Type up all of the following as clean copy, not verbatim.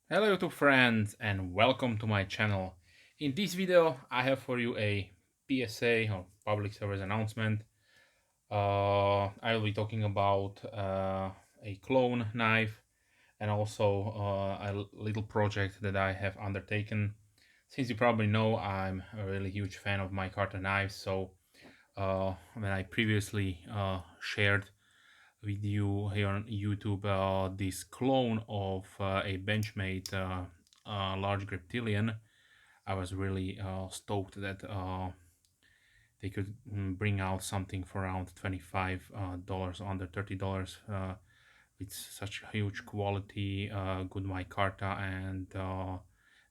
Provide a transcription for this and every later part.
Hello YouTube friends and welcome to my channel. In this video I have for you a PSA or public service announcement. I will be talking about a clone knife and also a little project that I have undertaken. Since you probably know, I'm a really huge fan of Micarta knives, so when I previously shared with you here on YouTube this clone of a Benchmade large reptilian. I was really stoked that they could bring out something for around $25 under $30 with such huge quality, good micarta, and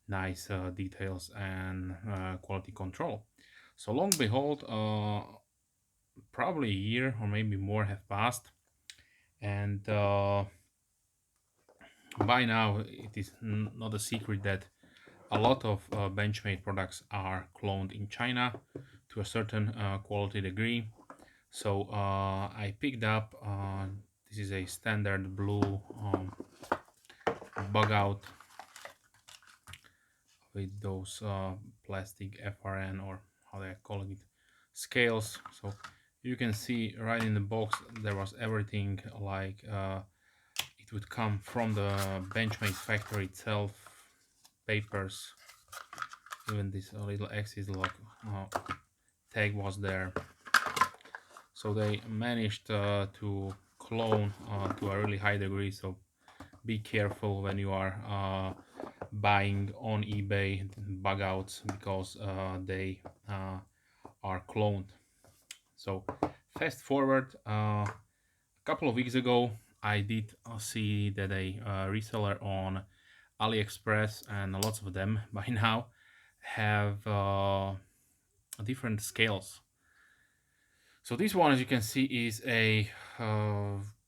nice details and quality control. So long behold, probably a year or maybe more have passed, and by now it is not a secret that a lot of Benchmade products are cloned in China to a certain quality degree. So I picked up, this is a standard blue bug out with those plastic FRN, or how they call it, scales. So you can see right in the box there was everything, like it would come from the Benchmade factory itself, papers, even this little axis lock tag was there. So they managed to clone to a really high degree, so be careful when you are buying on eBay bug outs, because they are cloned. So fast forward, a couple of weeks ago I did see that a reseller on Aliexpress, and lots of them by now, have different scales. So this one, as you can see, is a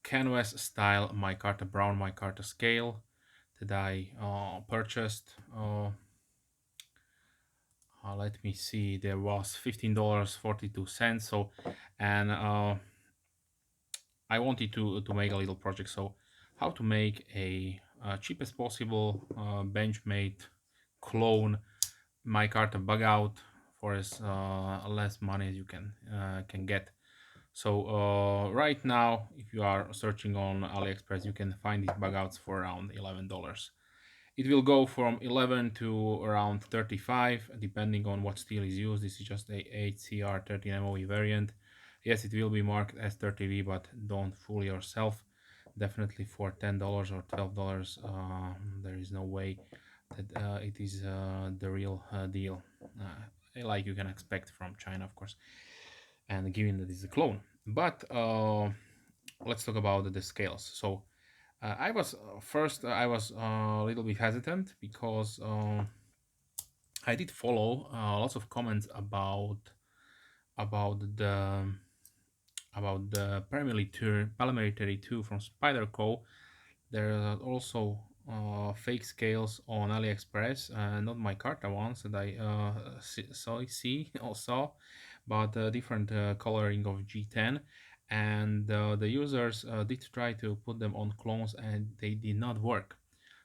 canvas style micarta, brown micarta scale that I purchased. Let me see, there was $15.42. So, and I wanted to make a little project. So how to make a cheapest possible Benchmade clone micarta bug out for as less money as you can get. So right now, if you are searching on Aliexpress, you can find these bug outs for around $11. It will go from 11 to around 35, depending on what steel is used. This is just a HCR 13 MOE variant. Yes, it will be marked as 30V, but don't fool yourself. Definitely for $10 or $12, there is no way that it is the real deal, like you can expect from China, of course, and given that it's a clone. But let's talk about the scales. So I was first I was a little bit hesitant, because I did follow lots of comments about the paramilitary 2 from Spyderco. There are also fake scales on AliExpress, not Micarta ones that I see or saw, but different coloring of G10. And the users did try to put them on clones, and they did not work.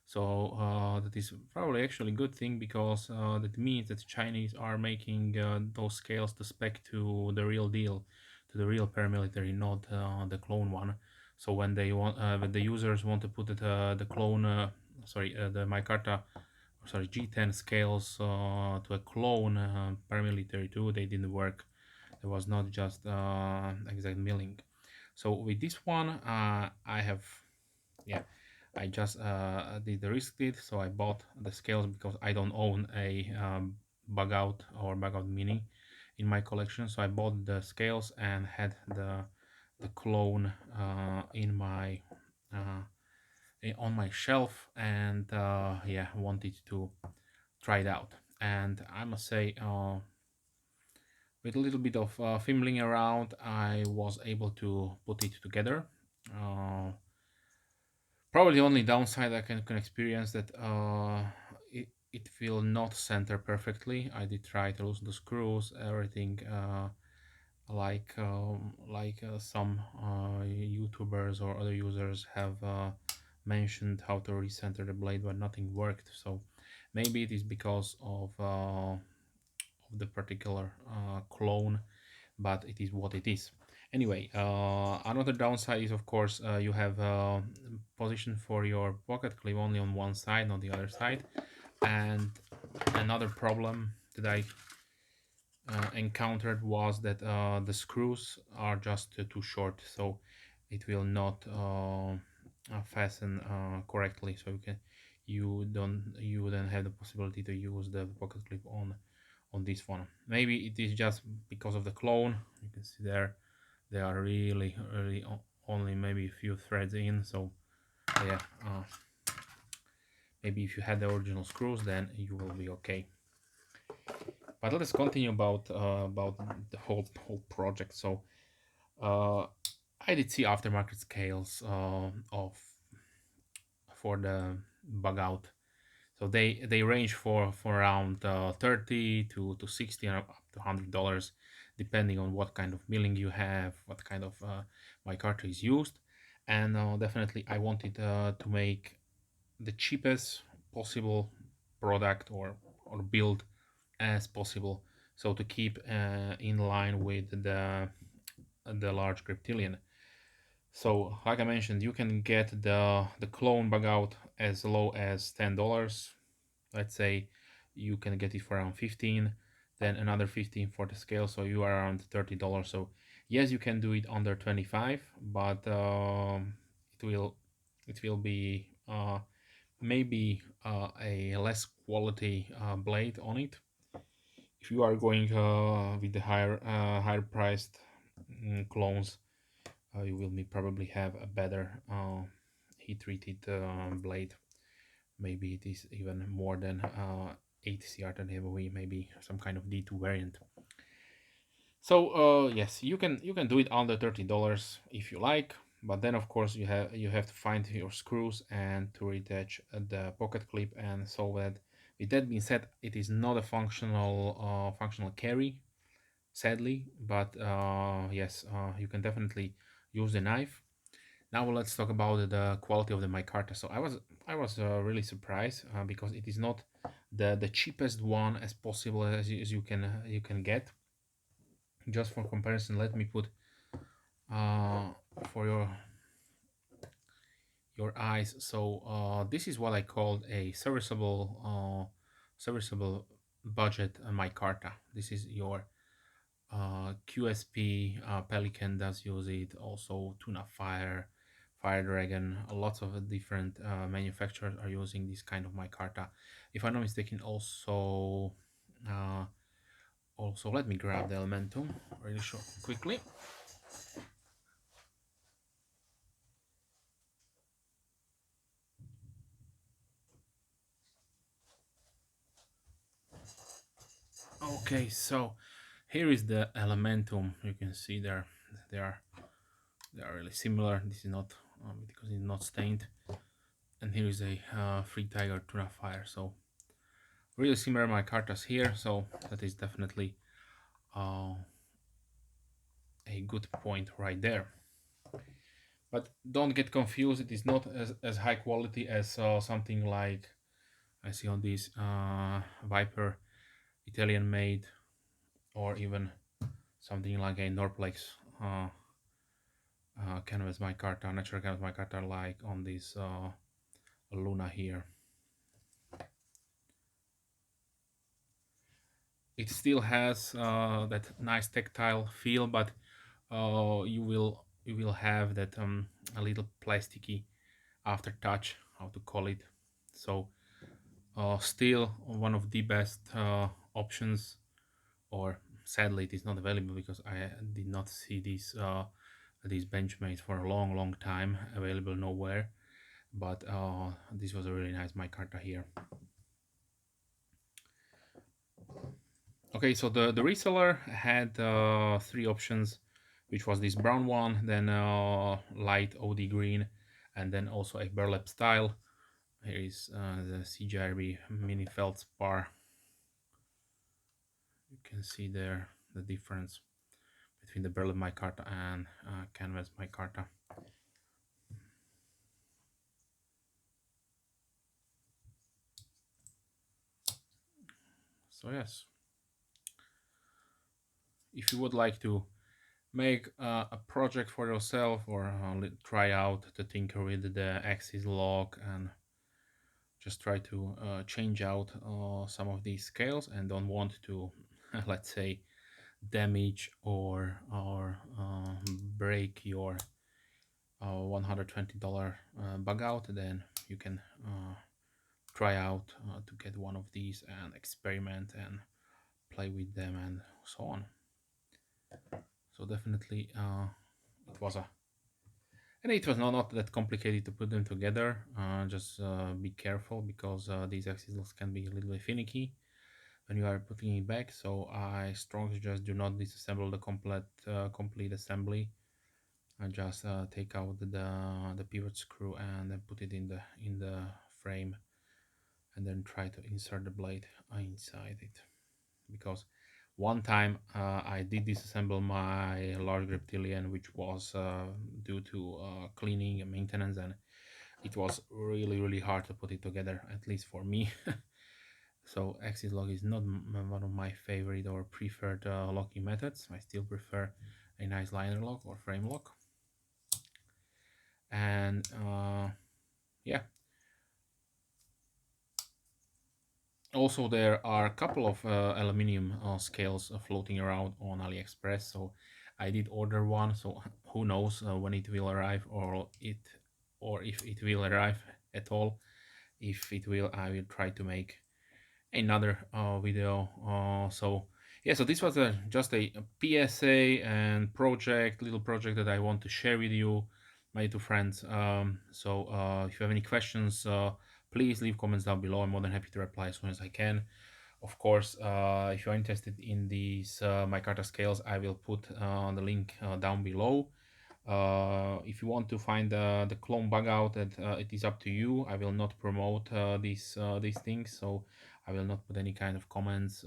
So that is probably actually a good thing, because that means that Chinese are making those scales to spec to the real deal, to the real paramilitary, not the clone one. So when the users want to put the clone, the Micarta, sorry, G10 scales to a clone paramilitary 2, they didn't work. It was not just exact milling. So with this one, I have, yeah, I just did the risk it. So I bought the scales because I don't own a bug out or bug out mini in my collection. So I bought the scales and had the clone in my on my shelf, and yeah, wanted to try it out. And I must say, with a little bit of fumbling around, I was able to put it together. Probably the only downside I can experience that it will not center perfectly. I did try to loosen the screws, everything, like some YouTubers or other users have mentioned how to recenter the blade, but nothing worked. So maybe it is because of the particular clone, but it is what it is. Anyway, another downside is, of course, you have position for your pocket clip only on one side, not the other side. And another problem that I encountered was that the screws are just too short, so it will not fasten correctly. So you then have the possibility to use the pocket clip on this one. Maybe it is just because of the clone. You can see there they are really only maybe a few threads in. So yeah, maybe if you had the original screws, then you will be okay. But let's continue about the whole project. So I did see aftermarket scales of for the bug out. So they range for around 30 to 60 and up to $100, depending on what kind of milling you have, what kind of micarta is used. And definitely I wanted to make the cheapest possible product or build as possible, so to keep in line with the large Griptilian. So like I mentioned, you can get the clone bug out as low as $10. Let's say you can get it for around 15, then another 15 for the scale, so you are around $30. So yes, you can do it under 25, but it will be maybe a less quality blade on it. If you are going with the higher priced clones, you will probably have a better heat treated blade. Maybe it is even more than 8 CR10 heavy, maybe some kind of D2 variant. So yes, you can do it under $30 if you like, but then of course you have to find your screws and to reattach the pocket clip and so that. With that being said, it is not a functional carry, sadly, but yes, you can definitely use the knife. Now let's talk about the quality of the micarta. So I was really surprised because it is not the cheapest one as possible as you can get. Just for comparison, let me put uh, for your eyes. So this is what I called a serviceable budget micarta. This is your QSP. Pelican does use it. Also, Tuna Fire, Fire Dragon. Lots of different manufacturers are using this kind of micarta. If I'm not mistaken, also let me grab the Elementum really short quickly. Okay, so here is the Elementum. You can see there they are they are really similar. This is not because it's not stained, and here is a Free Tiger Tuna Fire. So really similar micartas here. So that is definitely uh, a good point right there. But don't get confused. It is not as high quality as something like I see on this Viper Italian made, or even something like a Norplex canvas micarta, natural canvas micarta, like on this Luna here. It still has that nice tactile feel, but you will have that a little plasticky after touch, how to call it. So still one of the best options, or sadly it is not available because I did not see these Benchmades for a long time, available nowhere. But this was a really nice micarta here. Okay, so the reseller had three options, which was this brown one, then light OD green, and then also a burlap style. Here is the CGRB mini feldspar. You can see there the difference between the burlap micarta and canvas micarta. So yes, if you would like to make a project for yourself, or try out to tinker with the axis lock and just try to change out some of these scales, and don't want to let's say damage or break your $120 bug out, then you can try out to get one of these and experiment and play with them and so on. So definitely it was a and it was not that complicated to put them together. Just be careful, because these axis locks can be a little bit finicky when you are putting it back. So I strongly suggest do not disassemble the complete assembly, and just take out the pivot screw and then put it in the frame, and then try to insert the blade inside it. Because one time I did disassemble my large reptilian, which was due to cleaning and maintenance, and it was really hard to put it together, at least for me. So axis lock is not one of my favorite or preferred locking methods. I still prefer a nice liner lock or frame lock. And yeah, also there are a couple of aluminum scales floating around on Aliexpress, so I did order one, so who knows when it will arrive, or if it will arrive at all. If it will, I will try to make another video. So yeah, so this was just a PSA and little project that I want to share with you, my two friends. So if you have any questions, please leave comments down below. I'm more than happy to reply as soon as I can. Of course, if you're interested in these Micarta scales, I will put the link down below. If you want to find the clone bug out, that it is up to you. I will not promote these things, so I will not put any kind of comments,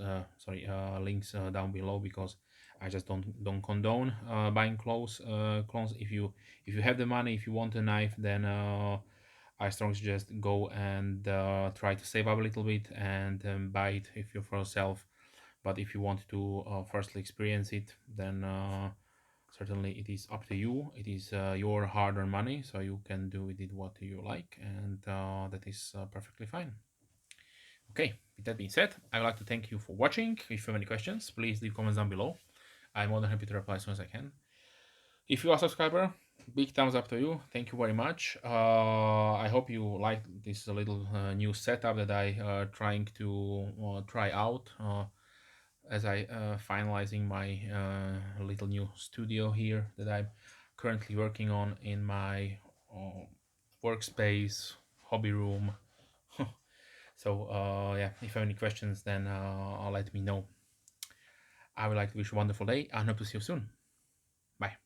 links down below, because I just don't condone buying clones. If you have the money, if you want a knife, then I strongly suggest go and try to save up a little bit and buy it if you're for yourself. But if you want to firstly experience it, then certainly it is up to you. It is your hard-earned money, so you can do with it what you like, and that is perfectly fine. Okay, with that being said, I would like to thank you for watching. If you have any questions, please leave comments down below. I'm more than happy to reply as soon as I can. If you are a subscriber, big thumbs up to you. Thank you very much. I hope you like this little new setup that I trying to try out as I finalizing my little new studio here that I'm currently working on in my workspace, hobby room. So yeah, if you have any questions, then let me know. I would like to wish you a wonderful day and hope to see you soon. Bye.